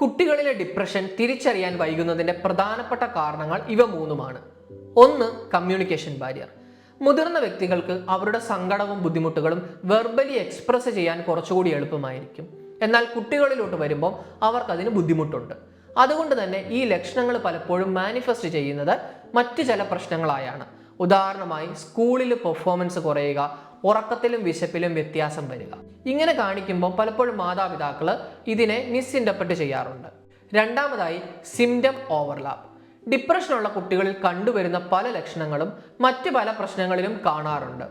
കുട്ടികളിലെ ഡിപ്രഷൻ തിരിച്ചറിയാൻ വൈകുന്നതിന്റെ പ്രധാനപ്പെട്ട കാരണങ്ങൾ ഇവ മൂന്നുമാണ്. ഒന്ന്, കമ്മ്യൂണിക്കേഷൻ ബാരിയർ. മുതിർന്ന വ്യക്തികൾക്ക് അവരുടെ സങ്കടവും ബുദ്ധിമുട്ടുകളും വെർബലി എക്സ്പ്രസ് ചെയ്യാൻ കുറച്ചുകൂടി എളുപ്പമായിരിക്കും. എന്നാൽ കുട്ടികളിലോട്ട് വരുമ്പോൾ അവർക്കതിന് ബുദ്ധിമുട്ടുണ്ട്. അതുകൊണ്ട് തന്നെ ഈ ലക്ഷണങ്ങൾ പലപ്പോഴും മാനിഫെസ്റ്റ് ചെയ്യുന്നത് മറ്റു ചില പ്രശ്നങ്ങളായാണ്. ഉദാഹരണമായി സ്കൂളിൽ പെർഫോമൻസ് കുറയുക, ഉറക്കത്തിലും വിശപ്പിലും വ്യത്യാസം വരിക. ഇങ്ങനെ കാണിക്കുമ്പോൾ പലപ്പോഴും മാതാപിതാക്കൾ ഇതിനെ മിസ്ഇന്റർപ്രറ്റ് ചെയ്യാറുണ്ട്. രണ്ടാമതായി, സിംറ്റം ഓവർലാപ്പ്. ഡിപ്രഷനുള്ള കുട്ടികളിൽ കണ്ടുവരുന്ന പല ലക്ഷണങ്ങളും മറ്റ് പല പ്രശ്നങ്ങളിലും കാണാറുണ്ട്.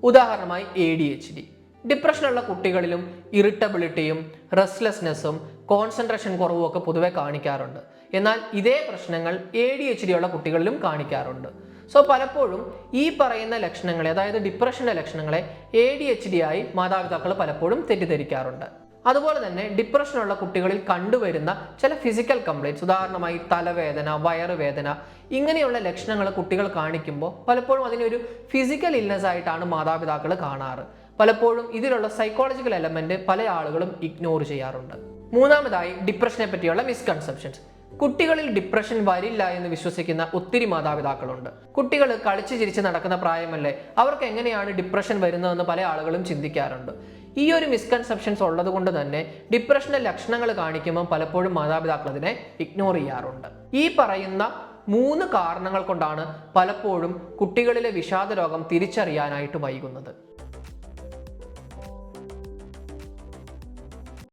ഉദാഹരണമായി ADHD. ഡിപ്രഷനുള്ള കുട്ടികളിലും ഇറിറ്റബിലിറ്റിയും റെസ്റ്റ്ലെസ്നെസ്സും കോൺസെൻട്രേഷൻ കുറവും ഒക്കെ പൊതുവെ കാണിക്കാറുണ്ട്. എന്നാൽ ഇതേ പ്രശ്നങ്ങൾ ADHD ഉള്ള കുട്ടികളിലും കാണിക്കാറുണ്ട്. സോ പലപ്പോഴും ഈ പറയുന്ന ലക്ഷണങ്ങളെ, അതായത് ഡിപ്രഷന്റെ ലക്ഷണങ്ങളെ ADHD ആയി മാതാപിതാക്കൾ പലപ്പോഴും തെറ്റിദ്ധരിക്കാറുണ്ട്. അതുപോലെ തന്നെ ഡിപ്രഷനുള്ള കുട്ടികളിൽ കണ്ടുവരുന്ന ചില ഫിസിക്കൽ കംപ്ലൈൻറ്റ്സ്, ഉദാഹരണമായി തലവേദന, വയറുവേദന, ഇങ്ങനെയുള്ള ലക്ഷണങ്ങൾ കുട്ടികൾ കാണിക്കുമ്പോൾ പലപ്പോഴും അതിനൊരു ഫിസിക്കൽ ഇൽനെസ് ആയിട്ടാണ് മാതാപിതാക്കൾ കാണാറ്. പലപ്പോഴും ഇതിലുള്ള സൈക്കോളജിക്കൽ എലമെന്റ് പല ആളുകളും ഇഗ്നോർ ചെയ്യാറുണ്ട്. മൂന്നാമതായി, ഡിപ്രഷനെ പറ്റിയുള്ള മിസ്കൺസെപ്ഷൻസ്. കുട്ടികളിൽ ഡിപ്രഷൻ വരില്ല എന്ന് വിശ്വസിക്കുന്ന ഒത്തിരി മാതാപിതാക്കളുണ്ട്. കുട്ടികൾ കളിച്ചു ചിരിച്ച് നടക്കുന്ന പ്രായമല്ലേ, അവർക്ക് എങ്ങനെയാണ് ഡിപ്രഷൻ വരുന്നതെന്ന് പല ആളുകളും ചിന്തിക്കാറുണ്ട്. ഈ ഒരു മിസ്കൺസെപ്ഷൻസ് ഉള്ളത് കൊണ്ട് തന്നെ ഡിപ്രഷന്റെ ലക്ഷണങ്ങൾ കാണിക്കുമ്പോൾ പലപ്പോഴും മാതാപിതാക്കൾ അതിനെ ഇഗ്നോർ ചെയ്യാറുണ്ട്. ഈ പറയുന്ന 3 കാരണങ്ങൾ കൊണ്ടാണ് പലപ്പോഴും കുട്ടികളിലെ വിഷാദ രോഗം തിരിച്ചറിയാനായിട്ട് വൈകുന്നത്.